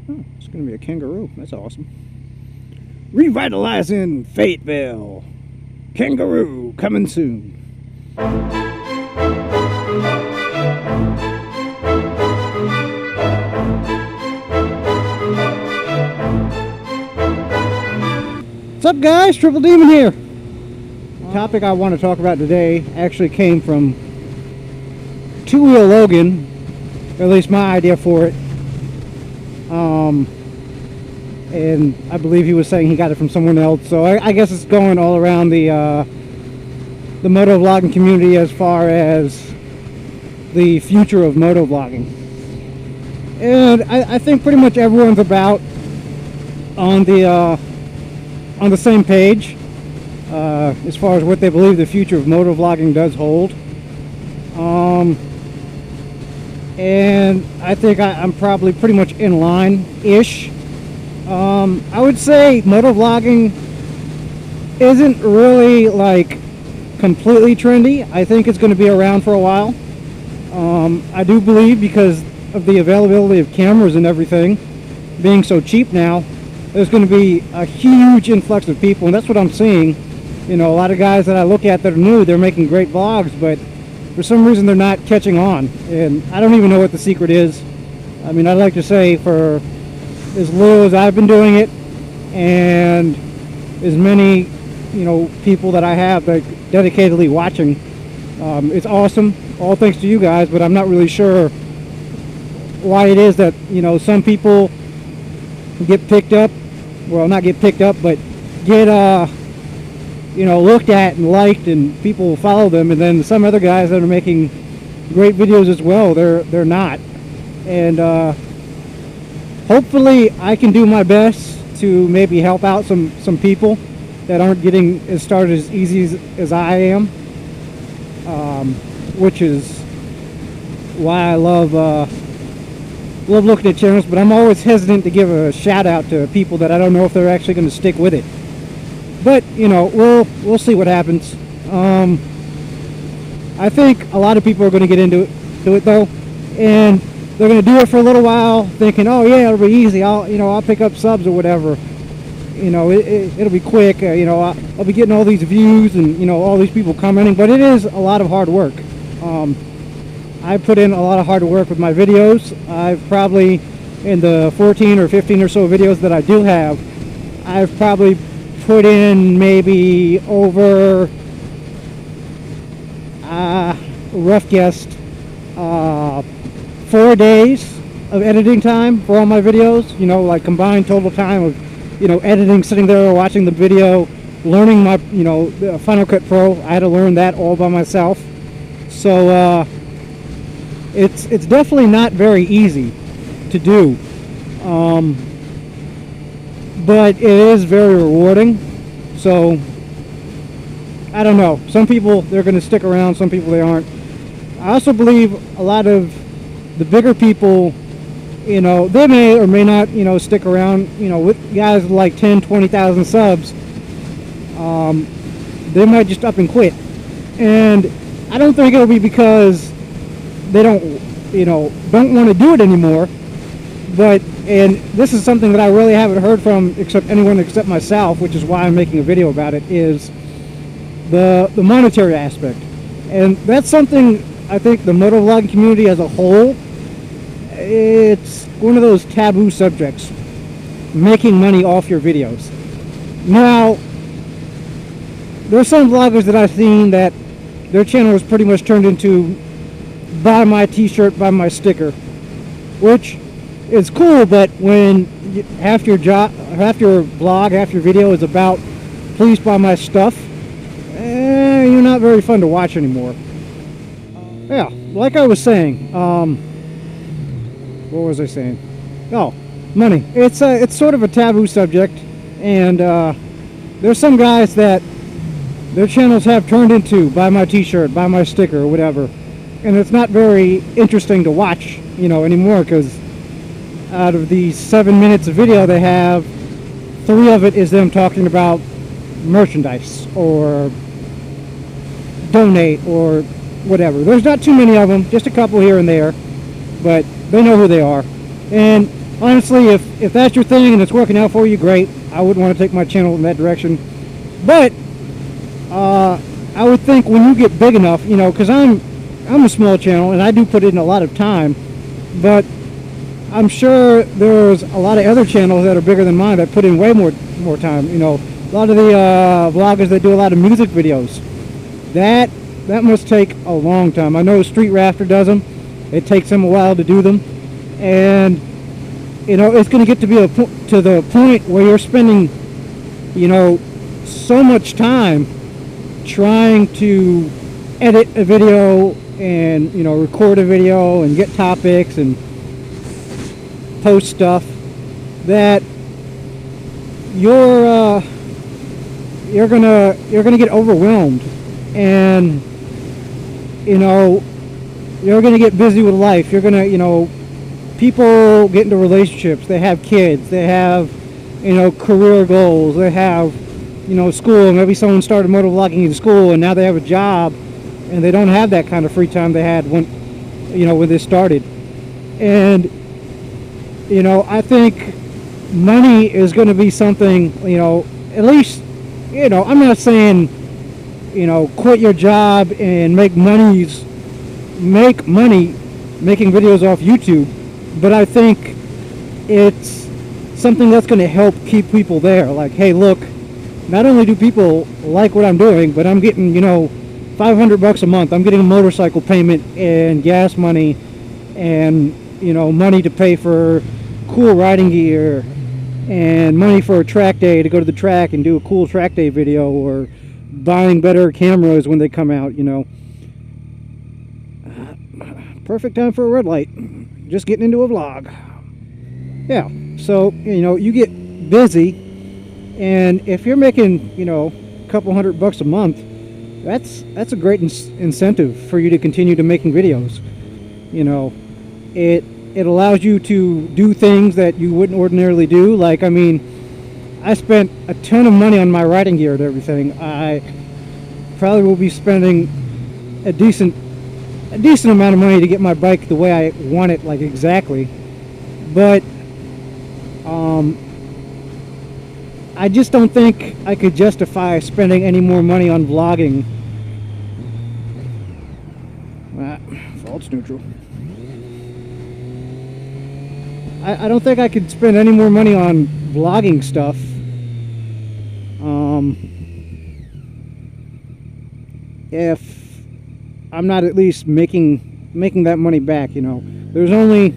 Oh, it's going to be a kangaroo. That's awesome. Revitalizing Fayetteville. Kangaroo coming soon. What's up, guys? Triple Demon here. The topic I want to talk about today actually came from Two-Wheel Logan, or at least my idea for it. And I believe he was saying he got it from someone else, so I guess it's going all around the motovlogging community as far as the future of motovlogging. And I think pretty much everyone's about on the same page as far as what they believe the future of motovlogging does hold. And I think I'm probably pretty much in line-ish. I would say motovlogging isn't really like completely trendy. I think it's going to be around for a while. I do believe because of the availability of cameras and everything being so cheap now, there's going to be a huge influx of people, and that's what I'm seeing. You know, a lot of guys that I look at that are new, they're making great vlogs, but for some reason they're not catching on, and I don't even know what the secret is. I mean, I'd like to say for as little as I've been doing it, and as many, you know, people that I have that dedicatedly watching, it's awesome, all thanks to you guys, but I'm not really sure why it is that, you know, some people get picked up, well, not get picked up, but get, you know, looked at and liked, and people will follow them, and then some other guys that are making great videos as well, they're not. And hopefully I can do my best to maybe help out some people that aren't getting as started as easy as I am, which is why I love looking at channels, but I'm always hesitant to give a shout out to people that I don't know if they're actually going to stick with it. But, you know, we'll see what happens. I think a lot of people are going to get into it though, and they're going to do it for a little while, thinking, oh yeah, it'll be easy. I'll pick up subs or whatever. You know, it'll be quick. You know, I'll be getting all these views and, you know, all these people commenting. But it is a lot of hard work. I put in a lot of hard work with my videos. I've probably, in the 14 or 15 or so videos that I do have, I've probably put in maybe over, rough guessed, 4 days of editing time for all my videos. You know, like combined total time of, you know, editing, sitting there watching the video, learning my, you know, the Final Cut Pro. I had to learn that all by myself. So it's definitely not very easy to do, but it is very rewarding. So I don't know, some people, they're going to stick around, some people they aren't. I also believe a lot of the bigger people, you know, they may or may not, you know, stick around. You know, with guys with like 10, 20,000 subs, they might just up and quit. And I don't think it'll be because they don't want to do it anymore. But, and this is something that I really haven't heard from anyone except myself, which is why I'm making a video about it, is the monetary aspect. And that's something I think the motovlogging community as a whole, it's one of those taboo subjects, making money off your videos. Now, there's some vloggers that I've seen that their channel is pretty much turned into buy my t-shirt, buy my sticker, which is cool, but when half your vlog, half your video is about please buy my stuff, you're not very fun to watch anymore. Yeah, like I was saying, what was I saying? Oh, money. It's sort of a taboo subject, and there's some guys that their channels have turned into buy my t-shirt, buy my sticker, or whatever, and it's not very interesting to watch, you know, anymore, because out of the 7 minutes of video they have, 3 of it is them talking about merchandise or donate or whatever. There's not too many of them, just a couple here and there, but they know who they are. And honestly, if that's your thing and it's working out for you, great. I wouldn't want to take my channel in that direction. But I would think when you get big enough, you know, because I'm a small channel and I do put in a lot of time, but I'm sure there's a lot of other channels that are bigger than mine that put in way more time. You know, a lot of the vloggers that do a lot of music videos, that must take a long time. I know Street Rafter does them. It takes them a while to do them, and you know, it's going to get to be to the point where you're spending, you know, so much time trying to edit a video and, you know, record a video and get topics and post stuff that you're gonna get overwhelmed, and you know, you're gonna get busy with life. You're gonna, you know, people get into relationships, they have kids, they have, you know, career goals, they have, you know, school. Maybe someone started motovlogging in school and now they have a job and they don't have that kind of free time they had when, you know, when this started. And you know, I think money is going to be something, you know, at least, you know, I'm not saying, you know, quit your job and make money making videos off YouTube, but I think it's something that's going to help keep people there. Like, hey, look, not only do people like what I'm doing, but I'm getting, you know, $500 a month. I'm getting a motorcycle payment and gas money and, you know, money to pay for cool riding gear and money for a track day to go to the track and do a cool track day video, or buying better cameras when they come out, you know. Perfect time for a red light. Just getting into a vlog. Yeah, so, you know, you get busy, and if you're making, you know, a couple $100 a month, that's a great incentive for you to continue to making videos. You know, it allows you to do things that you wouldn't ordinarily do. Like, I mean, I spent a ton of money on my riding gear and everything. I probably will be spending a decent amount of money to get my bike the way I want it, like exactly. But I just don't think I could justify spending any more money on vlogging. Fault's neutral. I don't think I could spend any more money on vlogging stuff. If I'm not at least making that money back, you know. There's only,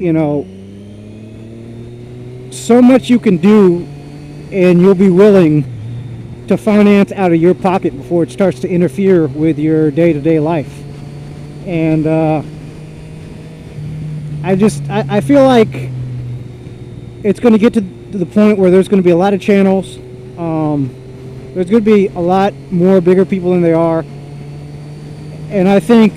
you know, so much you can do, and you'll be willing to finance out of your pocket before it starts to interfere with your day-to-day life. And I feel like it's going to get to the point where there's going to be a lot of channels. There's going to be a lot more bigger people than there are. And I think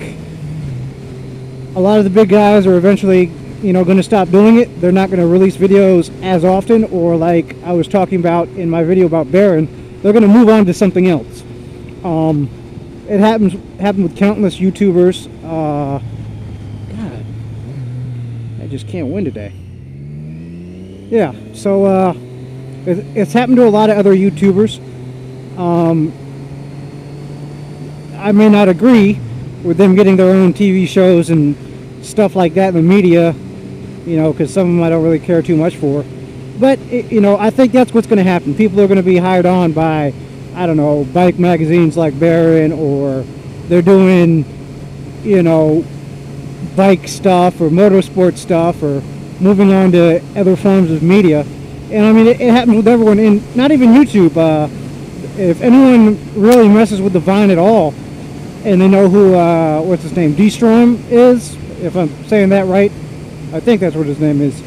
a lot of the big guys are eventually, you know, going to stop doing it. They're not going to release videos as often, or like I was talking about in my video about Baron, they're going to move on to something else. It happened with countless YouTubers. God, I just can't win today. Yeah, so it's happened to a lot of other YouTubers. I may not agree with them getting their own TV shows and stuff like that in the media, you know, because some of them I don't really care too much for. But, you know, I think that's what's going to happen. People are going to be hired on by, I don't know, bike magazines like Baron, or they're doing, you know, bike stuff or motorsport stuff, or moving on to other forms of media. And I mean, it happens with everyone, and not even YouTube. If anyone really messes with the Vine at all, and they know who, what's his name, D-Strom is, if I'm saying that right, I think that's what his name is.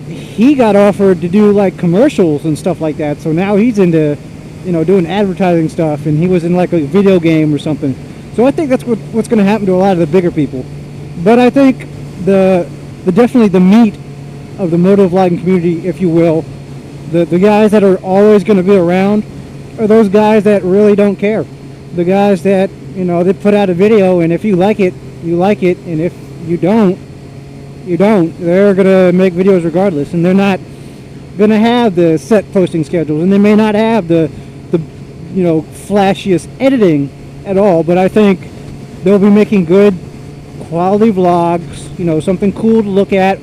He got offered to do like commercials and stuff like that, so now he's into, you know, doing advertising stuff, and he was in like a video game or something. So I think that's what's going to happen to a lot of the bigger people. But I think definitely the meat of the motovlogging community, if you will, the guys that are always going to be around, are those guys that really don't care. The guys that, you know, they put out a video, and if you like it, you like it, and if you don't, You don't. They're gonna make videos regardless, and they're not gonna have the set posting schedules, and they may not have the flashiest editing at all. But I think they'll be making good quality vlogs. Something cool to look at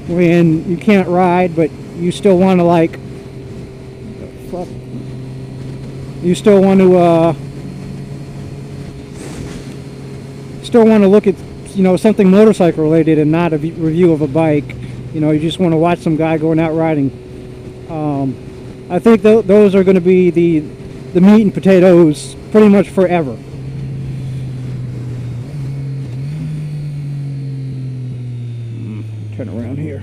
when you can't ride, but you still want to look at something motorcycle related and not a review of a bike. You just want to watch some guy going out riding. I think those are going to be the meat and potatoes pretty much forever. Turn around here.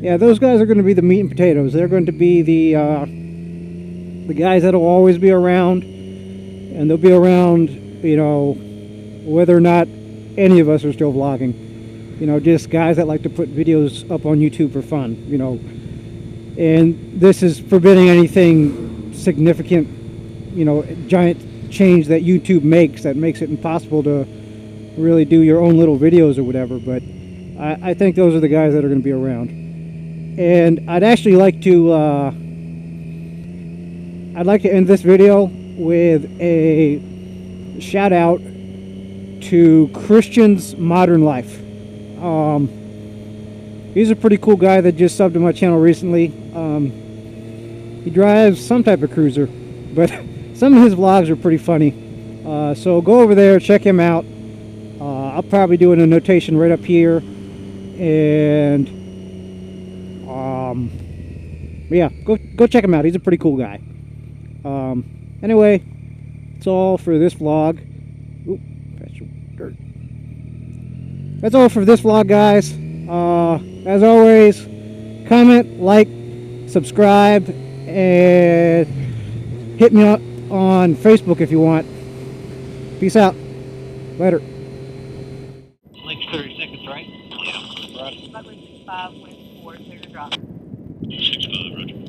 Yeah, those guys are going to be the meat and potatoes. They're going to be the guys that'll always be around, and they'll be around, whether or not any of us are still vlogging. Just guys that like to put videos up on YouTube for fun. And this is forbidding anything significant, giant change that YouTube makes that makes it impossible to really do your own little videos or whatever. But I think those are the guys that are going to be around. And I'd actually like to end this video with a shout out to Christian's Modern Life. He's a pretty cool guy that just subbed to my channel recently. He drives some type of cruiser, but some of his vlogs are pretty funny. So go over there, check him out. I'll probably do an annotation right up here, and yeah, go check him out. He's a pretty cool guy. Anyway, that's all for this vlog. Oop, that's some dirt. That's all for this vlog, guys. As always, comment, like, subscribe, and hit me up on Facebook if you want. Peace out. Later. Like 30 seconds, right? Yeah. Roger. 5 wind 4, clear to drop. 6-5, roger.